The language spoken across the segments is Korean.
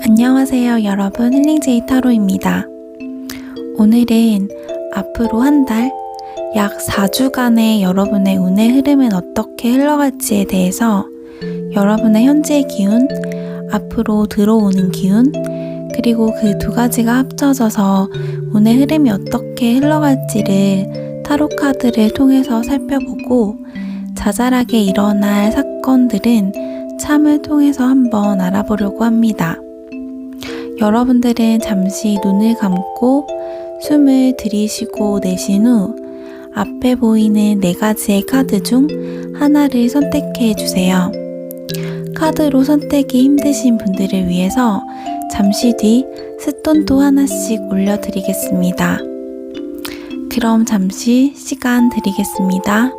안녕하세요 여러분, 힐링제이 타로입니다. 오늘은 앞으로 한 달, 약 4주간의 여러분의 운의 흐름은 어떻게 흘러갈지에 대해서 여러분의 현재의 기운, 앞으로 들어오는 기운, 그리고 그 두 가지가 합쳐져서 운의 흐름이 어떻게 흘러갈지를 타로 카드를 통해서 살펴보고 자잘하게 일어날 사건들은 참을 통해서 한번 알아보려고 합니다. 여러분들은 잠시 눈을 감고 숨을 들이쉬고 내쉰 후 앞에 보이는 4가지의 카드 중 하나를 선택해 주세요. 카드로 선택이 힘드신 분들을 위해서 잠시 뒤 스톤도 하나씩 올려드리겠습니다. 그럼 잠시 시간 드리겠습니다.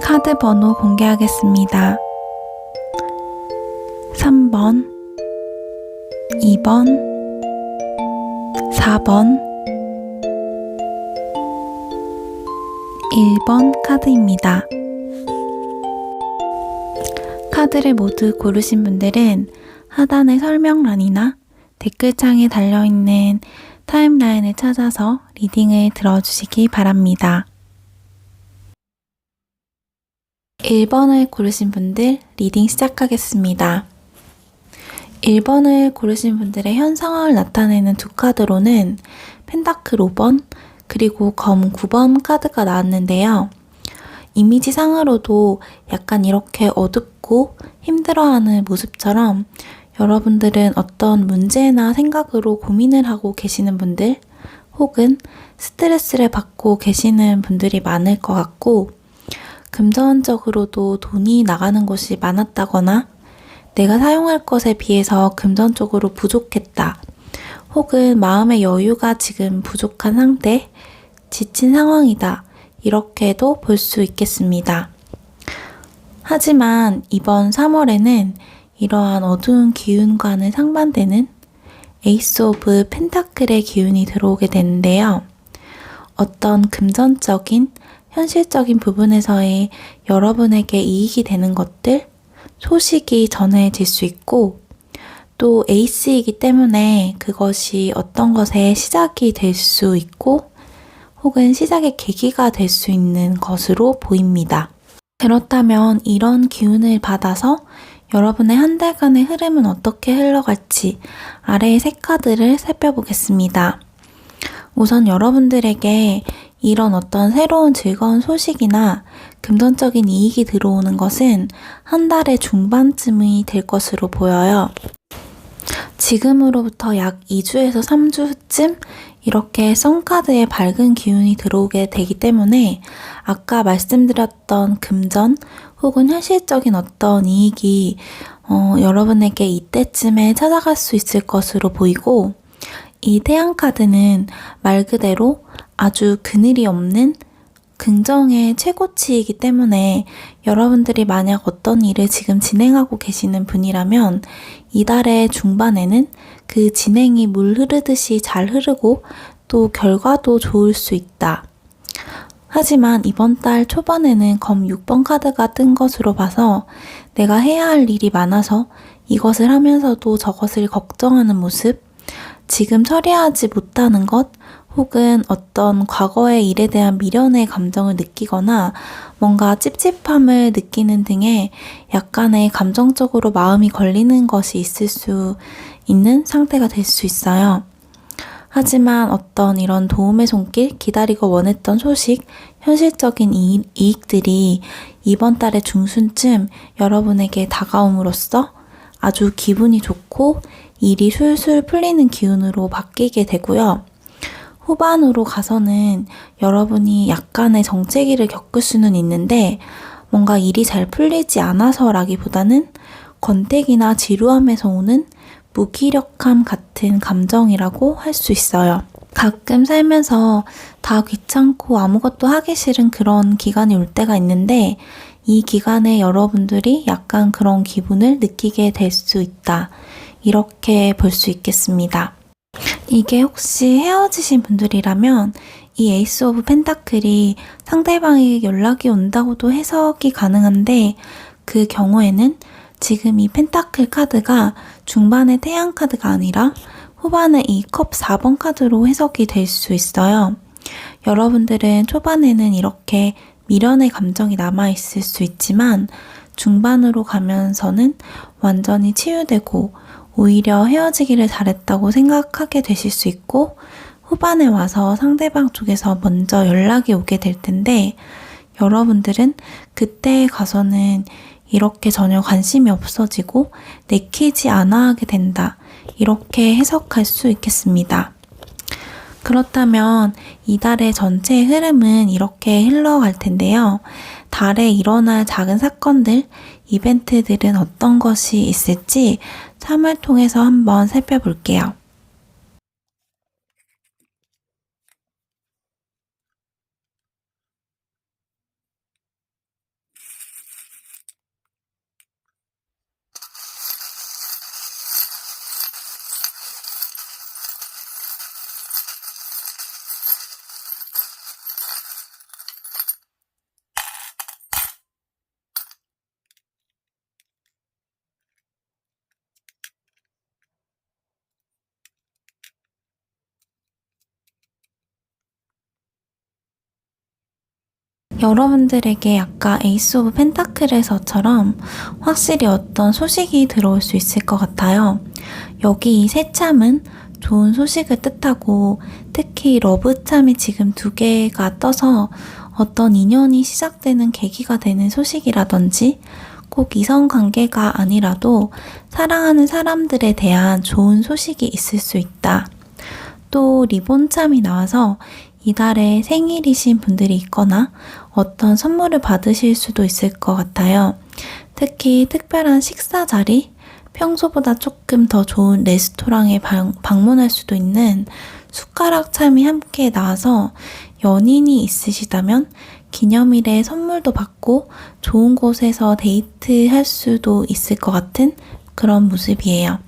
카드 번호 공개하겠습니다. 3번, 2번, 4번, 1번 카드입니다. 카드를 모두 고르신 분들은 하단의 설명란이나 댓글창에 달려있는 타임라인을 찾아서 리딩을 들어주시기 바랍니다. 1번을 고르신 분들 리딩 시작하겠습니다. 1번을 고르신 분들의 현 상황을 나타내는 두 카드로는 펜타클 5번 그리고 검 9번 카드가 나왔는데요. 이미지 상으로도 약간 이렇게 어둡고 힘들어하는 모습처럼 여러분들은 어떤 문제나 생각으로 고민을 하고 계시는 분들 혹은 스트레스를 받고 계시는 분들이 많을 것 같고 금전적으로도 돈이 나가는 곳이 많았다거나 내가 사용할 것에 비해서 금전적으로 부족했다. 혹은 마음의 여유가 지금 부족한 상태, 지친 상황이다. 이렇게도 볼 수 있겠습니다. 하지만 이번 3월에는 이러한 어두운 기운과는 상반되는 에이스 오브 펜타클의 기운이 들어오게 되는데요. 어떤 금전적인 현실적인 부분에서의 여러분에게 이익이 되는 것들, 소식이 전해질 수 있고 또 에이스이기 때문에 그것이 어떤 것의 시작이 될 수 있고 혹은 시작의 계기가 될 수 있는 것으로 보입니다. 그렇다면 이런 기운을 받아서 여러분의 한 달간의 흐름은 어떻게 흘러갈지 아래의 세 카드를 살펴보겠습니다. 우선 여러분들에게 이런 어떤 새로운 즐거운 소식이나 금전적인 이익이 들어오는 것은 한 달의 중반쯤이 될 것으로 보여요. 지금으로부터 약 2주에서 3주 후쯤 이렇게 선카드에 밝은 기운이 들어오게 되기 때문에 아까 말씀드렸던 금전 혹은 현실적인 어떤 이익이 여러분에게 이때쯤에 찾아갈 수 있을 것으로 보이고 이 태양카드는 말 그대로 아주 그늘이 없는 긍정의 최고치이기 때문에 여러분들이 만약 어떤 일을 지금 진행하고 계시는 분이라면 이달의 중반에는 그 진행이 물 흐르듯이 잘 흐르고 또 결과도 좋을 수 있다. 하지만 이번 달 초반에는 검 6번 카드가 뜬 것으로 봐서 내가 해야 할 일이 많아서 이것을 하면서도 저것을 걱정하는 모습, 지금 처리하지 못하는 것, 혹은 어떤 과거의 일에 대한 미련의 감정을 느끼거나 뭔가 찝찝함을 느끼는 등의 약간의 감정적으로 마음이 걸리는 것이 있을 수 있는 상태가 될 수 있어요. 하지만 어떤 이런 도움의 손길, 기다리고 원했던 소식, 현실적인 이익들이 이번 달의 중순쯤 여러분에게 다가옴으로써 아주 기분이 좋고 일이 술술 풀리는 기운으로 바뀌게 되고요. 후반으로 가서는 여러분이 약간의 정체기를 겪을 수는 있는데 뭔가 일이 잘 풀리지 않아서라기보다는 권태기나 지루함에서 오는 무기력함 같은 감정이라고 할 수 있어요. 가끔 살면서 다 귀찮고 아무것도 하기 싫은 그런 기간이 올 때가 있는데 이 기간에 여러분들이 약간 그런 기분을 느끼게 될 수 있다. 이렇게 볼 수 있겠습니다. 이게 혹시 헤어지신 분들이라면 이 에이스 오브 펜타클이 상대방에게 연락이 온다고도 해석이 가능한데 그 경우에는 지금 이 펜타클 카드가 중반의 태양 카드가 아니라 후반의 이 컵 4번 카드로 해석이 될 수 있어요. 여러분들은 초반에는 이렇게 미련의 감정이 남아있을 수 있지만 중반으로 가면서는 완전히 치유되고 오히려 헤어지기를 잘했다고 생각하게 되실 수 있고 후반에 와서 상대방 쪽에서 먼저 연락이 오게 될 텐데 여러분들은 그때에 가서는 이렇게 전혀 관심이 없어지고 내키지 않아 하게 된다. 이렇게 해석할 수 있겠습니다. 그렇다면 이달의 전체의 흐름은 이렇게 흘러갈 텐데요. 달에 일어날 작은 사건들, 이벤트들은 어떤 것이 있을지 3월 통해서 한번 살펴볼게요. 여러분들에게 아까 에이스 오브 펜타클에서처럼 확실히 어떤 소식이 들어올 수 있을 것 같아요. 여기 이 세 참은 좋은 소식을 뜻하고 특히 러브참이 지금 2개가 떠서 어떤 인연이 시작되는 계기가 되는 소식이라든지 꼭 이성관계가 아니라도 사랑하는 사람들에 대한 좋은 소식이 있을 수 있다. 또 리본참이 나와서 이달에 생일이신 분들이 있거나 어떤 선물을 받으실 수도 있을 것 같아요. 특히 특별한 식사 자리, 평소보다 조금 더 좋은 레스토랑에 방문할 수도 있는 숟가락 참이 함께 나와서 연인이 있으시다면 기념일에 선물도 받고 좋은 곳에서 데이트할 수도 있을 것 같은 그런 모습이에요.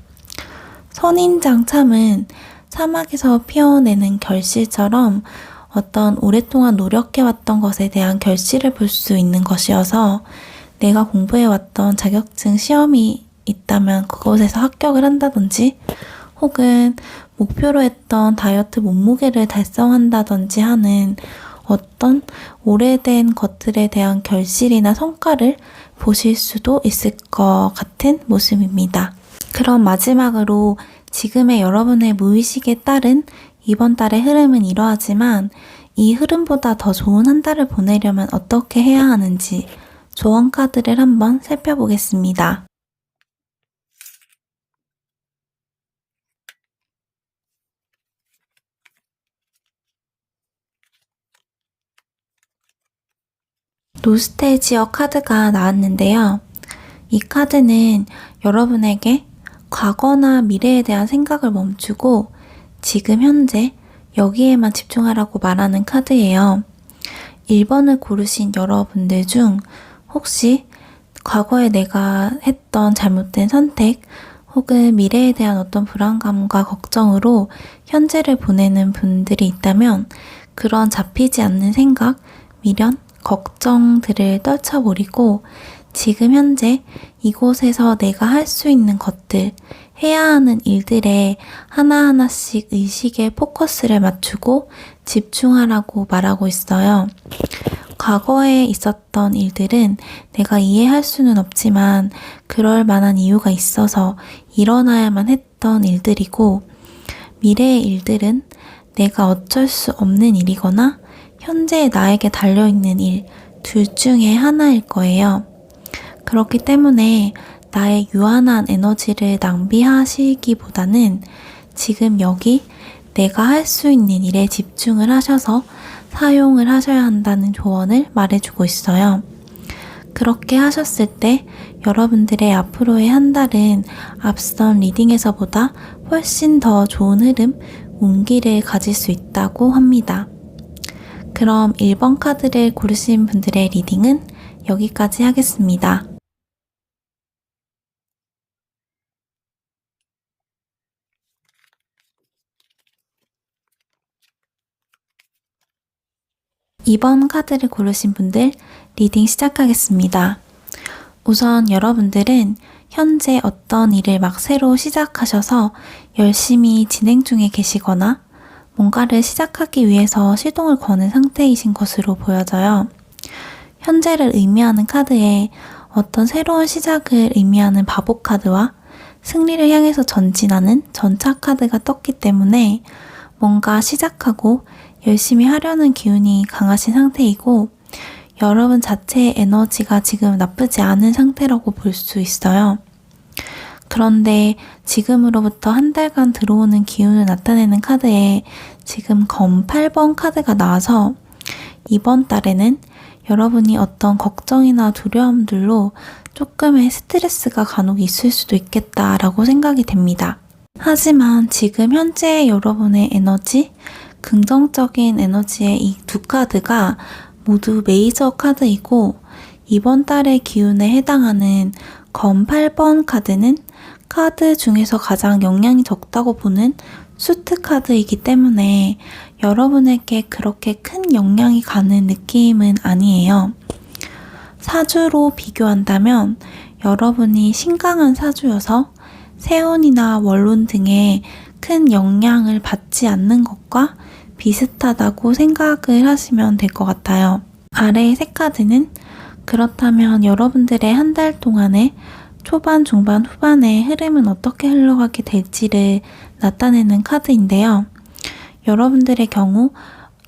선인장 참은 사막에서 피어내는 결실처럼 어떤 오랫동안 노력해왔던 것에 대한 결실을 볼 수 있는 것이어서 내가 공부해왔던 자격증 시험이 있다면 그것에서 합격을 한다든지 혹은 목표로 했던 다이어트 몸무게를 달성한다든지 하는 어떤 오래된 것들에 대한 결실이나 성과를 보실 수도 있을 것 같은 모습입니다. 그럼 마지막으로 지금의 여러분의 무의식에 따른 이번 달의 흐름은 이러하지만 이 흐름보다 더 좋은 한 달을 보내려면 어떻게 해야 하는지 조언 카드를 한번 살펴보겠습니다. 노스텔지어 카드가 나왔는데요. 이 카드는 여러분에게 과거나 미래에 대한 생각을 멈추고 지금 현재 여기에만 집중하라고 말하는 카드예요. 1번을 고르신 여러분들 중 혹시 과거에 내가 했던 잘못된 선택 혹은 미래에 대한 어떤 불안감과 걱정으로 현재를 보내는 분들이 있다면 그런 잡히지 않는 생각, 미련, 걱정들을 떨쳐버리고 지금 현재 이곳에서 내가 할 수 있는 것들, 해야 하는 일들에 하나하나씩 의식의 포커스를 맞추고 집중하라고 말하고 있어요. 과거에 있었던 일들은 내가 이해할 수는 없지만 그럴 만한 이유가 있어서 일어나야만 했던 일들이고 미래의 일들은 내가 어쩔 수 없는 일이거나 현재 나에게 달려있는 일 둘 중에 하나일 거예요. 그렇기 때문에 나의 유한한 에너지를 낭비하시기보다는 지금 여기 내가 할 수 있는 일에 집중을 하셔서 사용을 하셔야 한다는 조언을 말해주고 있어요. 그렇게 하셨을 때 여러분들의 앞으로의 한 달은 앞선 리딩에서보다 훨씬 더 좋은 흐름, 운기를 가질 수 있다고 합니다. 그럼 1번 카드를 고르신 분들의 리딩은 여기까지 하겠습니다. (2번) 카드를 고르신 분들 리딩 시작하겠습니다. 우선 여러분들은 현재 어떤 일을 막 새로 시작하셔서 열심히 진행 중에 계시거나 뭔가를 시작하기 위해서 시동을 거는 상태이신 것으로 보여져요. 현재를 의미하는 카드에 어떤 새로운 시작을 의미하는 바보 카드와 승리를 향해서 전진하는 전차 카드가 떴기 때문에 뭔가 시작하고 열심히 하려는 기운이 강하신 상태이고 여러분 자체의 에너지가 지금 나쁘지 않은 상태라고 볼 수 있어요. 그런데 지금으로부터 한 달간 들어오는 기운을 나타내는 카드에 지금 검 8번 카드가 나와서 이번 달에는 여러분이 어떤 걱정이나 두려움들로 조금의 스트레스가 간혹 있을 수도 있겠다라고 생각이 됩니다. 하지만 지금 현재의 여러분의 에너지, 긍정적인 에너지의 이 두 카드가 모두 메이저 카드이고 이번 달의 기운에 해당하는 검 8번 카드는 카드 중에서 가장 영향이 적다고 보는 수트 카드이기 때문에 여러분에게 그렇게 큰 영향이 가는 느낌은 아니에요. 사주로 비교한다면 여러분이 신강한 사주여서 세운이나 원론 등의 큰 영향을 받지 않는 것과 비슷하다고 생각을 하시면 될 것 같아요. 아래의 세 카드는 그렇다면 여러분들의 한 달 동안의 초반, 중반, 후반의 흐름은 어떻게 흘러가게 될지를 나타내는 카드인데요. 여러분들의 경우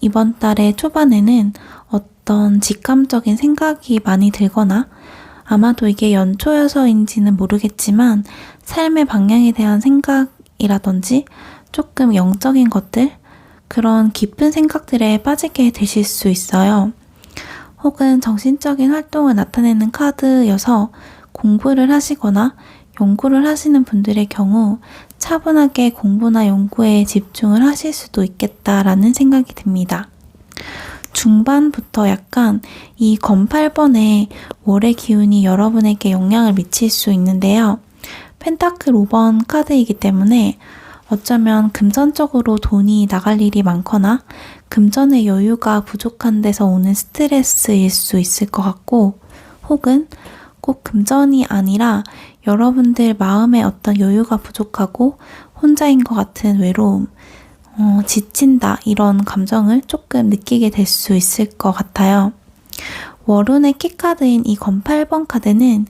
이번 달의 초반에는 어떤 직감적인 생각이 많이 들거나 아마도 이게 연초여서인지는 모르겠지만 삶의 방향에 대한 생각이라든지 조금 영적인 것들, 그런 깊은 생각들에 빠지게 되실 수 있어요. 혹은 정신적인 활동을 나타내는 카드여서 공부를 하시거나 연구를 하시는 분들의 경우 차분하게 공부나 연구에 집중을 하실 수도 있겠다라는 생각이 듭니다. 중반부터 약간 이 검 8번의 월의 기운이 여러분에게 영향을 미칠 수 있는데요. 펜타클 5번 카드이기 때문에 어쩌면 금전적으로 돈이 나갈 일이 많거나 금전의 여유가 부족한 데서 오는 스트레스일 수 있을 것 같고 혹은 꼭 금전이 아니라 여러분들 마음에 어떤 여유가 부족하고 혼자인 것 같은 외로움, 지친다 이런 감정을 조금 느끼게 될 수 있을 것 같아요. 월운의 키카드인 이 검 8번 카드는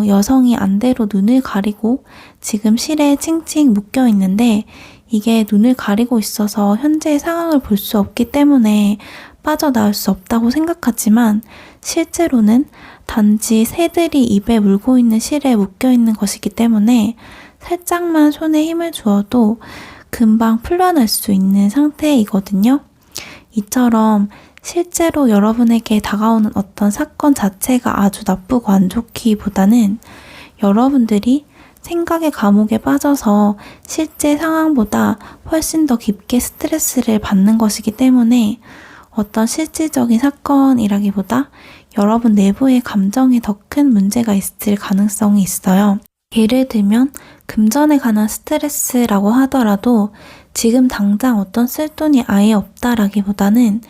여성이 안대로 눈을 가리고 지금 실에 칭칭 묶여 있는데 이게 눈을 가리고 있어서 현재의 상황을 볼 수 없기 때문에 빠져나올 수 없다고 생각하지만 실제로는 단지 새들이 입에 물고 있는 실에 묶여 있는 것이기 때문에 살짝만 손에 힘을 주어도 금방 풀려날 수 있는 상태이거든요. 이처럼 실제로 여러분에게 다가오는 어떤 사건 자체가 아주 나쁘고 안 좋기보다는 여러분들이 생각의 감옥에 빠져서 실제 상황보다 훨씬 더 깊게 스트레스를 받는 것이기 때문에 어떤 실질적인 사건이라기보다 여러분 내부의 감정에 더 큰 문제가 있을 가능성이 있어요. 예를 들면 금전에 관한 스트레스라고 하더라도 지금 당장 어떤 쓸 돈이 아예 없다라기보다는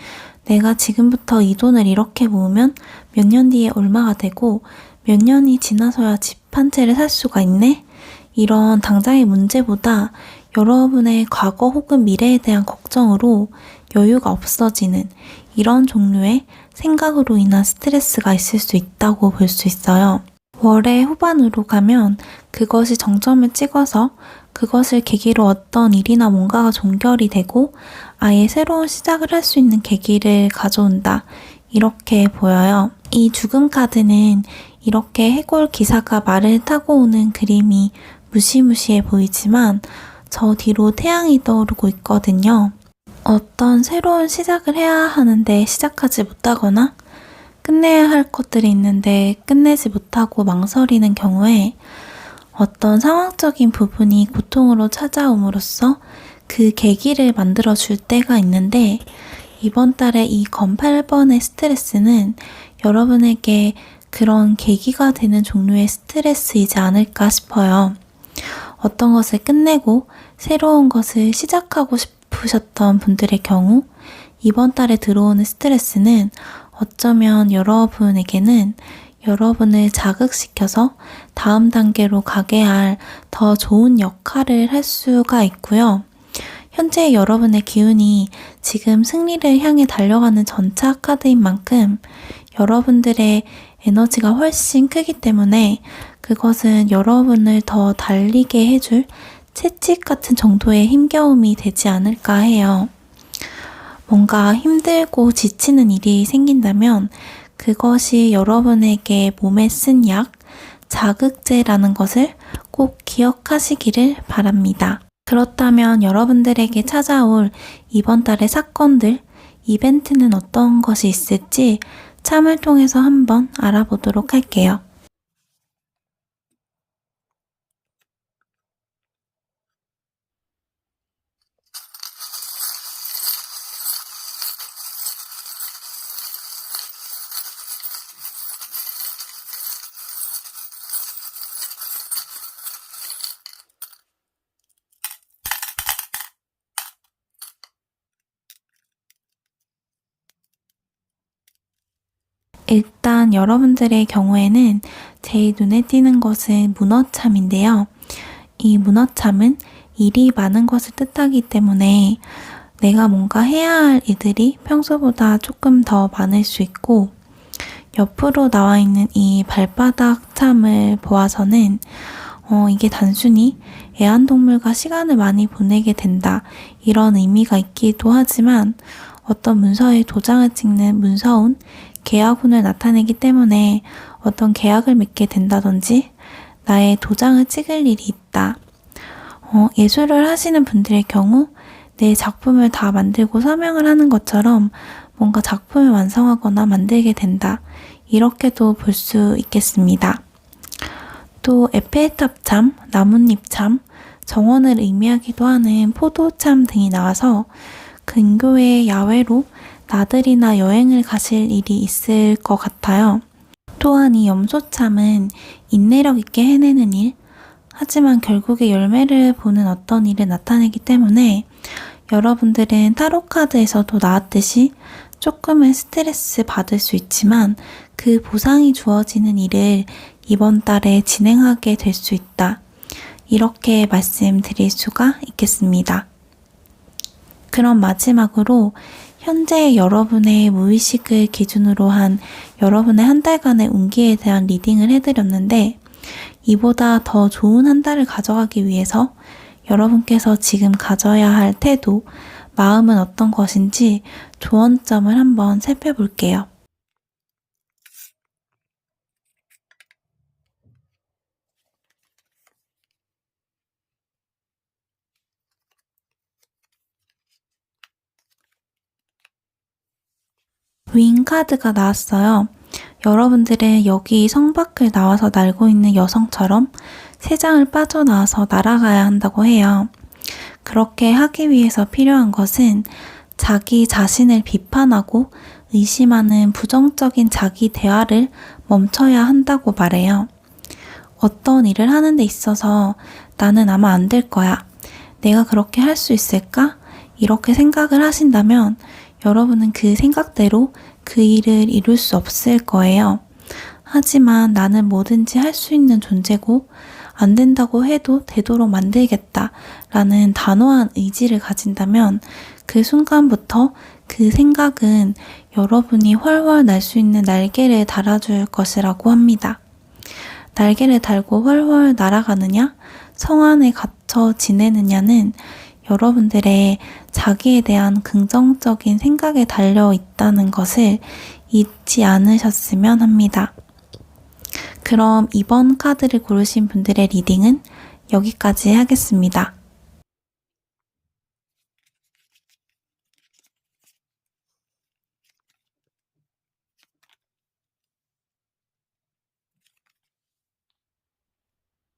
내가 지금부터 이 돈을 이렇게 모으면 몇 년 뒤에 얼마가 되고 몇 년이 지나서야 집 한 채를 살 수가 있네? 이런 당장의 문제보다 여러분의 과거 혹은 미래에 대한 걱정으로 여유가 없어지는 이런 종류의 생각으로 인한 스트레스가 있을 수 있다고 볼 수 있어요. 월의 후반으로 가면 그것이 정점을 찍어서 그것을 계기로 어떤 일이나 뭔가가 종결이 되고 아예 새로운 시작을 할 수 있는 계기를 가져온다. 이렇게 보여요. 이 죽음 카드는 이렇게 해골 기사가 말을 타고 오는 그림이 무시무시해 보이지만 저 뒤로 태양이 떠오르고 있거든요. 어떤 새로운 시작을 해야 하는데 시작하지 못하거나 끝내야 할 것들이 있는데 끝내지 못하고 망설이는 경우에 어떤 상황적인 부분이 고통으로 찾아옴으로써 그 계기를 만들어줄 때가 있는데, 이번 달에 이 검 8번의 스트레스는 여러분에게 그런 계기가 되는 종류의 스트레스이지 않을까 싶어요. 어떤 것을 끝내고 새로운 것을 시작하고 싶으셨던 분들의 경우 이번 달에 들어오는 스트레스는 어쩌면 여러분에게는 여러분을 자극시켜서 다음 단계로 가게 할 더 좋은 역할을 할 수가 있고요. 현재 여러분의 기운이 지금 승리를 향해 달려가는 전차 카드인 만큼 여러분들의 에너지가 훨씬 크기 때문에 그것은 여러분을 더 달리게 해줄 채찍 같은 정도의 힘겨움이 되지 않을까 해요. 뭔가 힘들고 지치는 일이 생긴다면 그것이 여러분에게 몸에 쓴 약, 자극제라는 것을 꼭 기억하시기를 바랍니다. 그렇다면 여러분들에게 찾아올 이번 달의 사건들, 이벤트는 어떤 것이 있을지 참을 통해서 한번 알아보도록 할게요. 일단 여러분들의 경우에는 제일 눈에 띄는 것은 문어참인데요. 이 문어참은 일이 많은 것을 뜻하기 때문에 내가 뭔가 해야 할 일들이 평소보다 조금 더 많을 수 있고, 옆으로 나와 있는 이 발바닥 참을 보아서는 이게 단순히 애완동물과 시간을 많이 보내게 된다, 이런 의미가 있기도 하지만 어떤 문서에 도장을 찍는 문서운, 계약운을 나타내기 때문에 어떤 계약을 맺게 된다든지 나의 도장을 찍을 일이 있다. 예술을 하시는 분들의 경우 내 작품을 다 만들고 서명을 하는 것처럼 뭔가 작품을 완성하거나 만들게 된다, 이렇게도 볼 수 있겠습니다. 또 에펠탑참, 나뭇잎참, 정원을 의미하기도 하는 포도참 등이 나와서 근교의 야외로 나들이나 여행을 가실 일이 있을 것 같아요. 또한 이 염소참은 인내력 있게 해내는 일, 하지만 결국에 열매를 보는 어떤 일을 나타내기 때문에 여러분들은 타로카드에서도 나왔듯이 조금은 스트레스 받을 수 있지만 그 보상이 주어지는 일을 이번 달에 진행하게 될 수 있다, 이렇게 말씀드릴 수가 있겠습니다. 그럼 마지막으로 현재 여러분의 무의식을 기준으로 한 여러분의 한 달간의 운기에 대한 리딩을 해드렸는데, 이보다 더 좋은 한 달을 가져가기 위해서 여러분께서 지금 가져야 할 태도, 마음은 어떤 것인지 조언점을 한번 살펴볼게요. 윙 카드가 나왔어요. 여러분들은 여기 성 밖을 나와서 날고 있는 여성처럼 세상을 빠져나와서 날아가야 한다고 해요. 그렇게 하기 위해서 필요한 것은 자기 자신을 비판하고 의심하는 부정적인 자기 대화를 멈춰야 한다고 말해요. 어떤 일을 하는 데 있어서 나는 아마 안 될 거야, 내가 그렇게 할 수 있을까? 이렇게 생각을 하신다면 여러분은 그 생각대로 그 일을 이룰 수 없을 거예요. 하지만 나는 뭐든지 할 수 있는 존재고 안 된다고 해도 되도록 만들겠다 라는 단호한 의지를 가진다면 그 순간부터 그 생각은 여러분이 훨훨 날 수 있는 날개를 달아줄 것이라고 합니다. 날개를 달고 훨훨 날아가느냐, 성 안에 갇혀 지내느냐는 여러분들의 자기에 대한 긍정적인 생각에 달려 있다는 것을 잊지 않으셨으면 합니다. 그럼 이번 카드를 고르신 분들의 리딩은 여기까지 하겠습니다.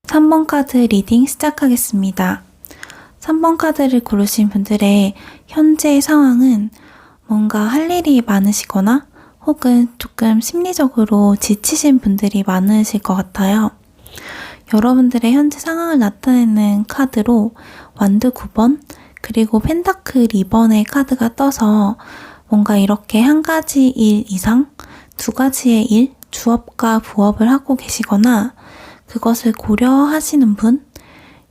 3번 카드 리딩 시작하겠습니다. 3번 카드를 고르신 분들의 현재 상황은 뭔가 할 일이 많으시거나 혹은 조금 심리적으로 지치신 분들이 많으실 것 같아요. 여러분들의 현재 상황을 나타내는 카드로 완드 9번 그리고 펜타클 2번의 카드가 떠서 뭔가 이렇게 한 가지 일 이상 두 가지의 일, 주업과 부업을 하고 계시거나 그것을 고려하시는 분,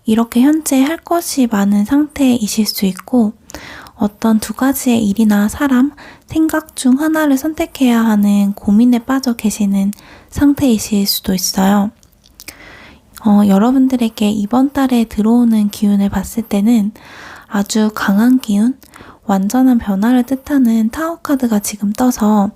이렇게 현재 할 것이 많은 상태이실 수 있고 어떤 두 가지의 일이나 사람, 생각 중 하나를 선택해야 하는 고민에 빠져 계시는 상태이실 수도 있어요. 여러분들에게 이번 달에 들어오는 기운을 봤을 때는 아주 강한 기운, 완전한 변화를 뜻하는 타워 카드가 지금 떠서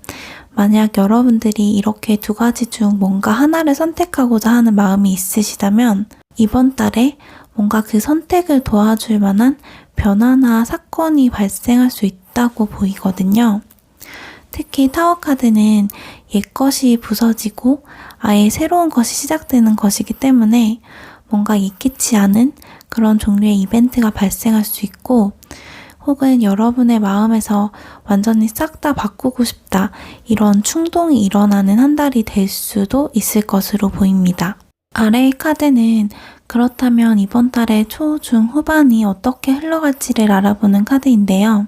만약 여러분들이 이렇게 두 가지 중 뭔가 하나를 선택하고자 하는 마음이 있으시다면 이번 달에 뭔가 그 선택을 도와줄 만한 변화나 사건이 발생할 수 있다고 보이거든요. 특히 타워 카드는 옛것이 부서지고 아예 새로운 것이 시작되는 것이기 때문에 뭔가 익히지 않은 그런 종류의 이벤트가 발생할 수 있고 혹은 여러분의 마음에서 완전히 싹 다 바꾸고 싶다 이런 충동이 일어나는 한 달이 될 수도 있을 것으로 보입니다. 아래의 카드는 그렇다면 이번 달의 초, 중, 후반이 어떻게 흘러갈지를 알아보는 카드인데요.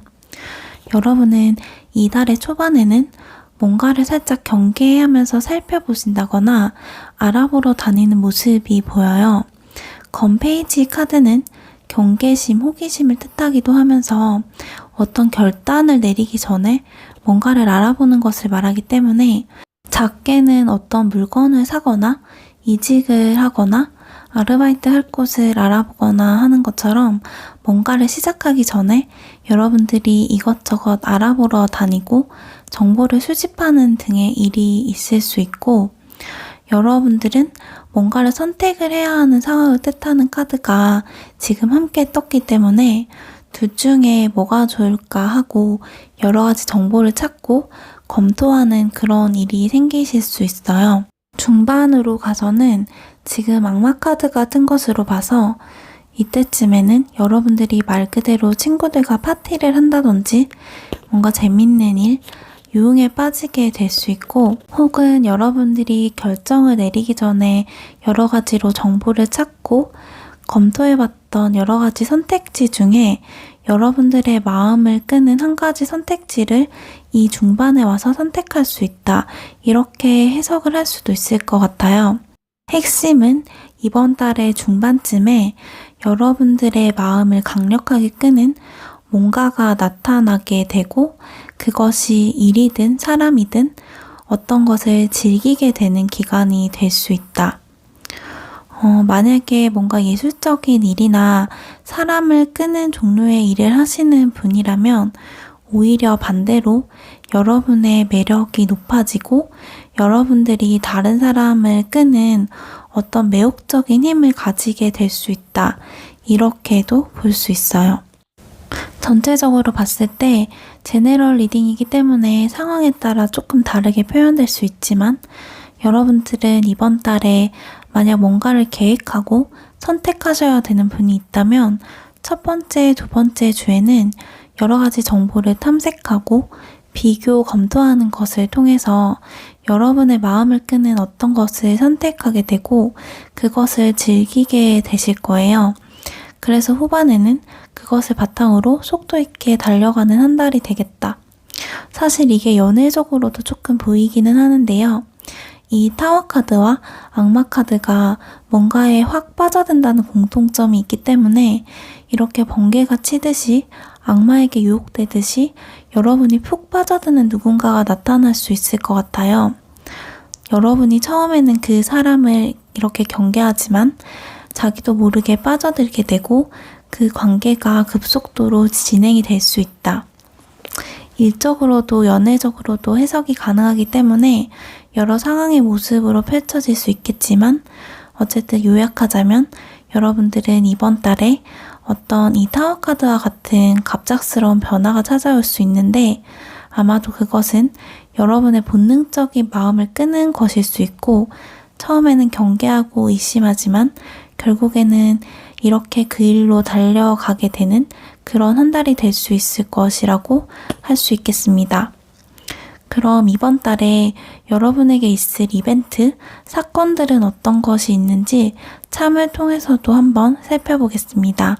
여러분은 이 달의 초반에는 뭔가를 살짝 경계하면서 살펴보신다거나 알아보러 다니는 모습이 보여요. 검 페이지 카드는 경계심, 호기심을 뜻하기도 하면서 어떤 결단을 내리기 전에 뭔가를 알아보는 것을 말하기 때문에 작게는 어떤 물건을 사거나 이직을 하거나 아르바이트 할 곳을 알아보거나 하는 것처럼 뭔가를 시작하기 전에 여러분들이 이것저것 알아보러 다니고 정보를 수집하는 등의 일이 있을 수 있고 여러분들은 뭔가를 선택을 해야 하는 상황을 뜻하는 카드가 지금 함께 떴기 때문에 둘 중에 뭐가 좋을까 하고 여러 가지 정보를 찾고 검토하는 그런 일이 생기실 수 있어요. 중반으로 가서는 지금 악마 카드가 뜬 것으로 봐서 이때쯤에는 여러분들이 말 그대로 친구들과 파티를 한다든지 뭔가 재밌는 일, 유흥에 빠지게 될 수 있고 혹은 여러분들이 결정을 내리기 전에 여러 가지로 정보를 찾고 검토해봤던 여러 가지 선택지 중에 여러분들의 마음을 끄는 한 가지 선택지를 이 중반에 와서 선택할 수 있다. 이렇게 해석을 할 수도 있을 것 같아요. 핵심은 이번 달의 중반쯤에 여러분들의 마음을 강력하게 끄는 뭔가가 나타나게 되고 그것이 일이든 사람이든 어떤 것을 즐기게 되는 기간이 될 수 있다. 만약에 뭔가 예술적인 일이나 사람을 끄는 종류의 일을 하시는 분이라면 오히려 반대로 여러분의 매력이 높아지고 여러분들이 다른 사람을 끄는 어떤 매혹적인 힘을 가지게 될 수 있다. 이렇게도 볼 수 있어요. 전체적으로 봤을 때 제네럴 리딩이기 때문에 상황에 따라 조금 다르게 표현될 수 있지만 여러분들은 이번 달에 만약 뭔가를 계획하고 선택하셔야 되는 분이 있다면 첫 번째, 두 번째 주에는 여러 가지 정보를 탐색하고 비교, 검토하는 것을 통해서 여러분의 마음을 끄는 어떤 것을 선택하게 되고 그것을 즐기게 되실 거예요. 그래서 후반에는 그것을 바탕으로 속도 있게 달려가는 한 달이 되겠다. 사실 이게 연애적으로도 조금 보이기는 하는데요. 이 타워 카드와 악마 카드가 뭔가에 확 빠져든다는 공통점이 있기 때문에 이렇게 번개가 치듯이 악마에게 유혹되듯이 여러분이 푹 빠져드는 누군가가 나타날 수 있을 것 같아요. 여러분이 처음에는 그 사람을 이렇게 경계하지만 자기도 모르게 빠져들게 되고 그 관계가 급속도로 진행이 될 수 있다. 일적으로도 연애적으로도 해석이 가능하기 때문에 여러 상황의 모습으로 펼쳐질 수 있겠지만 어쨌든 요약하자면 여러분들은 이번 달에 어떤 이 타워 카드와 같은 갑작스러운 변화가 찾아올 수 있는데 아마도 그것은 여러분의 본능적인 마음을 끄는 것일 수 있고 처음에는 경계하고 의심하지만 결국에는 이렇게 그 일로 달려가게 되는 그런 한 달이 될 수 있을 것이라고 할 수 있겠습니다. 그럼 이번 달에 여러분에게 있을 이벤트, 사건들은 어떤 것이 있는지 참을 통해서도 한번 살펴보겠습니다.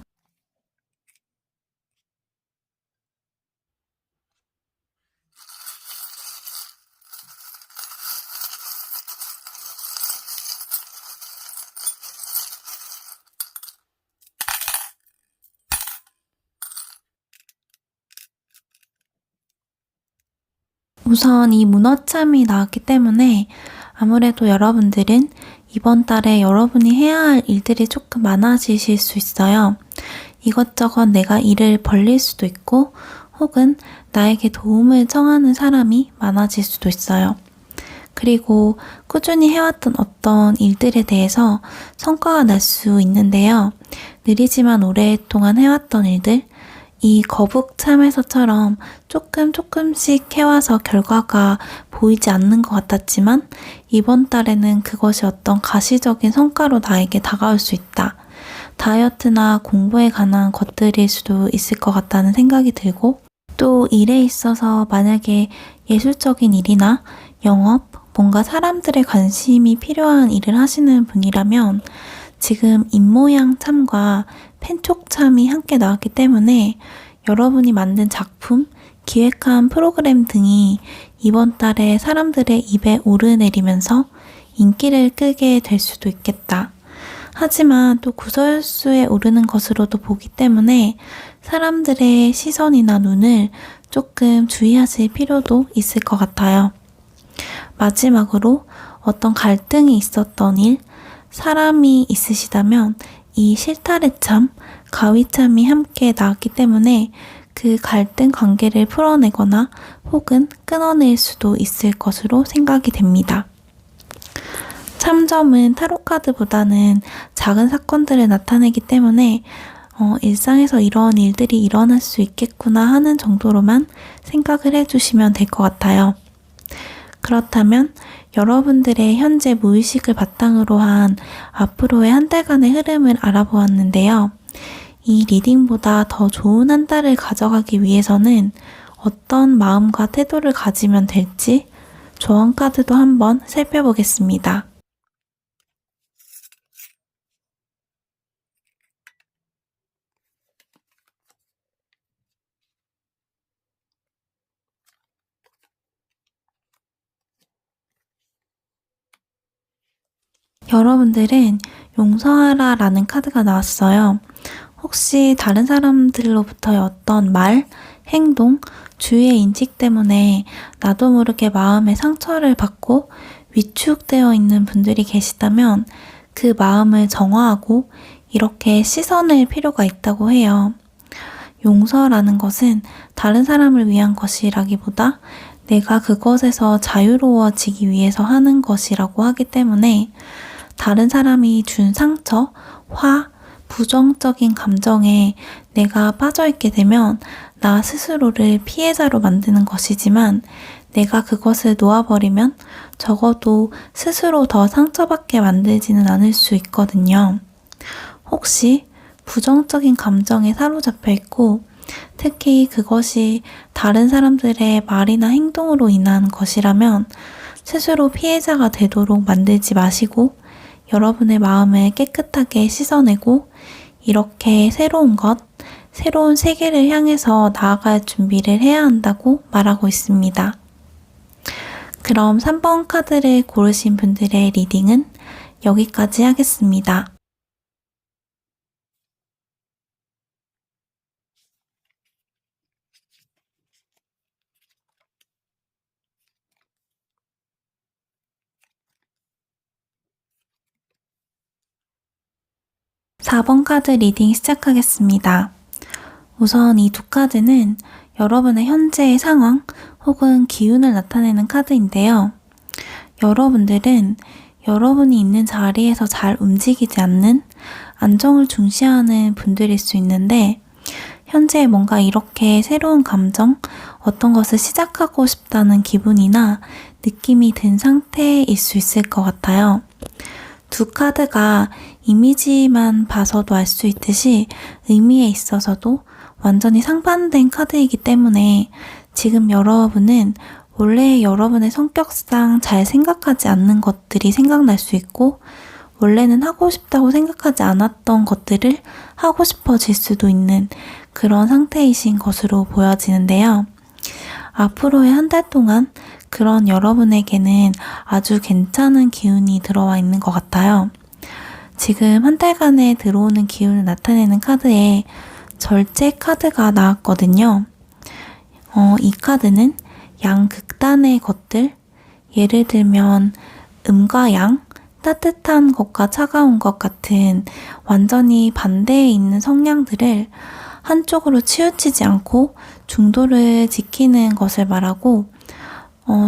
우선 이 문어참이 나왔기 때문에 아무래도 여러분들은 이번 달에 여러분이 해야 할 일들이 조금 많아지실 수 있어요. 이것저것 내가 일을 벌릴 수도 있고 혹은 나에게 도움을 청하는 사람이 많아질 수도 있어요. 그리고 꾸준히 해왔던 어떤 일들에 대해서 성과가 날 수 있는데요. 느리지만 오랫동안 해왔던 일들, 이 거북참에서처럼 조금씩 해와서 결과가 보이지 않는 것 같았지만 이번 달에는 그것이 어떤 가시적인 성과로 나에게 다가올 수 있다. 다이어트나 공부에 관한 것들일 수도 있을 것 같다는 생각이 들고 또 일에 있어서 만약에 예술적인 일이나 영업, 뭔가 사람들의 관심이 필요한 일을 하시는 분이라면 지금 입모양 참과 펜촉 참이 함께 나왔기 때문에 여러분이 만든 작품, 기획한 프로그램 등이 이번 달에 사람들의 입에 오르내리면서 인기를 끌게 될 수도 있겠다. 하지만 또 구설수에 오르는 것으로도 보기 때문에 사람들의 시선이나 눈을 조금 주의하실 필요도 있을 것 같아요. 마지막으로 어떤 갈등이 있었던 일, 사람이 있으시다면 이 실타래참, 가위참이 함께 나왔기 때문에 그 갈등 관계를 풀어내거나 혹은 끊어낼 수도 있을 것으로 생각이 됩니다. 참점은 타로카드보다는 작은 사건들을 나타내기 때문에 일상에서 이런 일들이 일어날 수 있겠구나 하는 정도로만 생각을 해주시면 될 것 같아요. 그렇다면 여러분들의 현재 무의식을 바탕으로 한 앞으로의 한 달간의 흐름을 알아보았는데요. 이 리딩보다 더 좋은 한 달을 가져가기 위해서는 어떤 마음과 태도를 가지면 될지 조언 카드도 한번 살펴보겠습니다. 여러분들은 용서하라 라는 카드가 나왔어요. 혹시 다른 사람들로부터의 어떤 말, 행동, 주위의 인식 때문에 나도 모르게 마음의 상처를 받고 위축되어 있는 분들이 계시다면 그 마음을 정화하고 이렇게 씻어낼 필요가 있다고 해요. 용서라는 것은 다른 사람을 위한 것이라기보다 내가 그것에서 자유로워지기 위해서 하는 것이라고 하기 때문에 다른 사람이 준 상처, 화, 부정적인 감정에 내가 빠져있게 되면 나 스스로를 피해자로 만드는 것이지만 내가 그것을 놓아버리면 적어도 스스로 더 상처받게 만들지는 않을 수 있거든요. 혹시 부정적인 감정에 사로잡혀 있고 특히 그것이 다른 사람들의 말이나 행동으로 인한 것이라면 스스로 피해자가 되도록 만들지 마시고 여러분의 마음을 깨끗하게 씻어내고 이렇게 새로운 것, 새로운 세계를 향해서 나아갈 준비를 해야 한다고 말하고 있습니다. 그럼 3번 카드를 고르신 분들의 리딩은 여기까지 하겠습니다. (4번) 카드 리딩 시작하겠습니다. 우선 이 두 카드는 여러분의 현재의 상황 혹은 기운을 나타내는 카드인데요. 여러분들은 여러분이 있는 자리에서 잘 움직이지 않는 안정을 중시하는 분들일 수 있는데 현재 뭔가 이렇게 새로운 감정, 어떤 것을 시작하고 싶다는 기분이나 느낌이 든 상태일 수 있을 것 같아요. 두 카드가 이미지만 봐서도 알 수 있듯이 의미에 있어서도 완전히 상반된 카드이기 때문에 지금 여러분은 원래 여러분의 성격상 잘 생각하지 않는 것들이 생각날 수 있고, 원래는 하고 싶다고 생각하지 않았던 것들을 하고 싶어질 수도 있는 그런 상태이신 것으로 보여지는데요. 앞으로의 한 달 동안 그런 여러분에게는 아주 괜찮은 기운이 들어와 있는 것 같아요. 지금 한 달간에 들어오는 기운을 나타내는 카드에 절제 카드가 나왔거든요. 이 카드는 양극단의 것들, 예를 들면 음과 양, 따뜻한 것과 차가운 것 같은 완전히 반대에 있는 성향들을 한쪽으로 치우치지 않고 중도를 지키는 것을 말하고,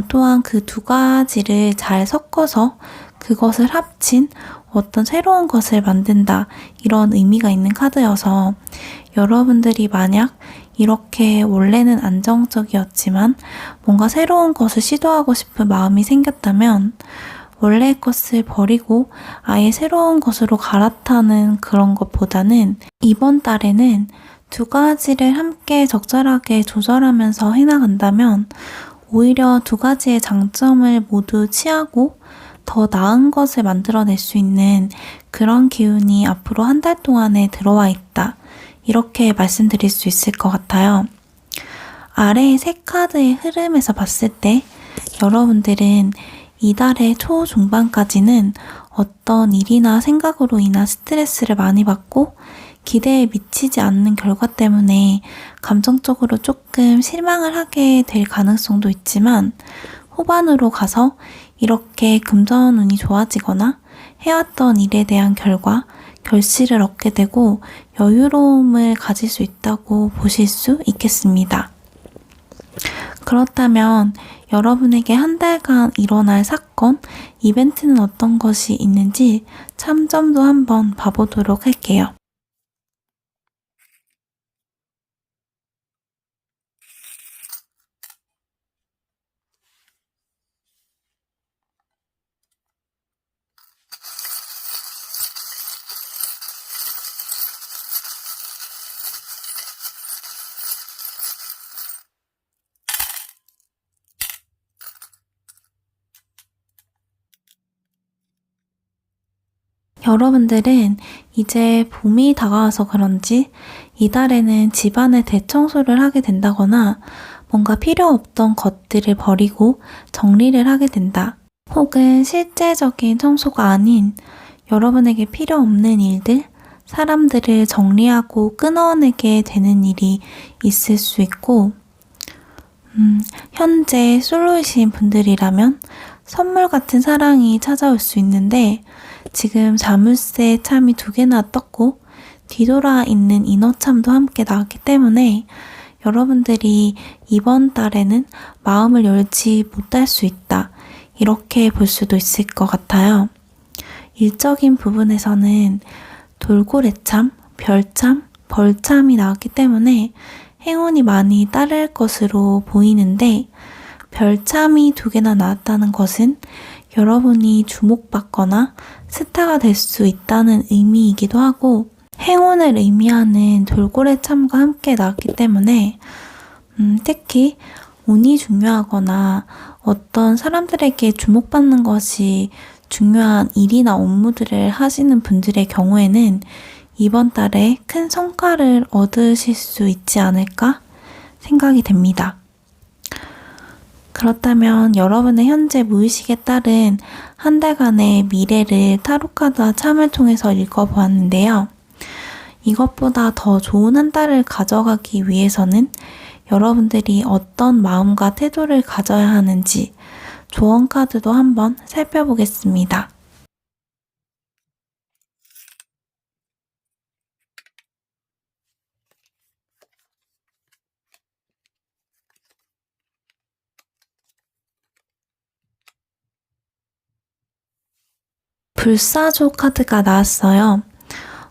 또한 그 두 가지를 잘 섞어서 그것을 합친 어떤 새로운 것을 만든다, 이런 의미가 있는 카드여서 여러분들이 만약 이렇게 원래는 안정적이었지만 뭔가 새로운 것을 시도하고 싶은 마음이 생겼다면 원래의 것을 버리고 아예 새로운 것으로 갈아타는 그런 것보다는 이번 달에는 두 가지를 함께 적절하게 조절하면서 해나간다면 오히려 두 가지의 장점을 모두 취하고 더 나은 것을 만들어낼 수 있는 그런 기운이 앞으로 한 달 동안에 들어와 있다, 이렇게 말씀드릴 수 있을 것 같아요. 아래의 세 카드의 흐름에서 봤을 때 여러분들은 이달의 초중반까지는 어떤 일이나 생각으로 인한 스트레스를 많이 받고 기대에 미치지 않는 결과 때문에 감정적으로 조금 실망을 하게 될 가능성도 있지만, 후반으로 가서 이렇게 금전운이 좋아지거나 해왔던 일에 대한 결실을 얻게 되고 여유로움을 가질 수 있다고 보실 수 있겠습니다. 그렇다면 여러분에게 한 달간 일어날 사건, 이벤트는 어떤 것이 있는지 참점도 한번 봐보도록 할게요. 여러분들은 이제 봄이 다가와서 그런지 이달에는 집안의 대청소를 하게 된다거나 뭔가 필요 없던 것들을 버리고 정리를 하게 된다. 혹은 실제적인 청소가 아닌 여러분에게 필요 없는 일들, 사람들을 정리하고 끊어내게 되는 일이 있을 수 있고, 현재 솔로이신 분들이라면 선물 같은 사랑이 찾아올 수 있는데, 지금 자물쇠 참이 2개나 떴고 뒤돌아 있는 인어참도 함께 나왔기 때문에 여러분들이 이번 달에는 마음을 열지 못할 수 있다, 이렇게 볼 수도 있을 것 같아요. 일적인 부분에서는 돌고래참, 별참, 벌참이 나왔기 때문에 행운이 많이 따를 것으로 보이는데, 별참이 2개나 나왔다는 것은 여러분이 주목받거나 스타가 될 수 있다는 의미이기도 하고, 행운을 의미하는 돌고래 참과 함께 나왔기 때문에 특히 운이 중요하거나 어떤 사람들에게 주목받는 것이 중요한 일이나 업무들을 하시는 분들의 경우에는 이번 달에 큰 성과를 얻으실 수 있지 않을까 생각이 됩니다. 그렇다면 여러분의 현재 무의식에 따른 한 달간의 미래를 타로카드와 참을 통해서 읽어보았는데요. 이것보다 더 좋은 한 달을 가져가기 위해서는 여러분들이 어떤 마음과 태도를 가져야 하는지 조언 카드도 한번 살펴보겠습니다. 불사조 카드가 나왔어요.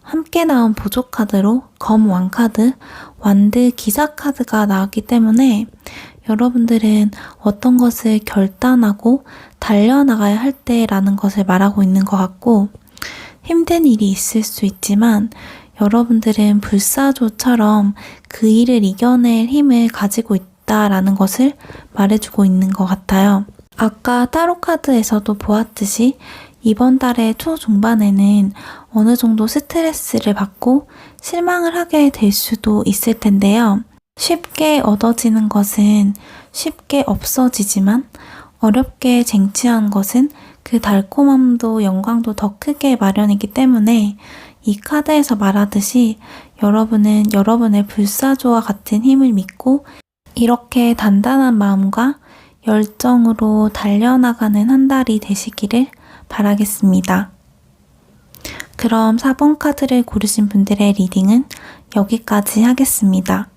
함께 나온 보조 카드로 검 왕카드, 완드 기사 카드가 나왔기 때문에 여러분들은 어떤 것을 결단하고 달려나가야 할 때라는 것을 말하고 있는 것 같고, 힘든 일이 있을 수 있지만 여러분들은 불사조처럼 그 일을 이겨낼 힘을 가지고 있다라는 것을 말해주고 있는 것 같아요. 아까 타로 카드에서도 보았듯이 이번 달의 초중반에는 어느 정도 스트레스를 받고 실망을 하게 될 수도 있을 텐데요. 쉽게 얻어지는 것은 쉽게 없어지지만 어렵게 쟁취한 것은 그 달콤함도 영광도 더 크게 마련이기 때문에 이 카드에서 말하듯이 여러분은 여러분의 불사조와 같은 힘을 믿고 이렇게 단단한 마음과 열정으로 달려나가는 한 달이 되시기를 바라겠습니다. 그럼 4번 카드를 고르신 분들의 리딩은 여기까지 하겠습니다.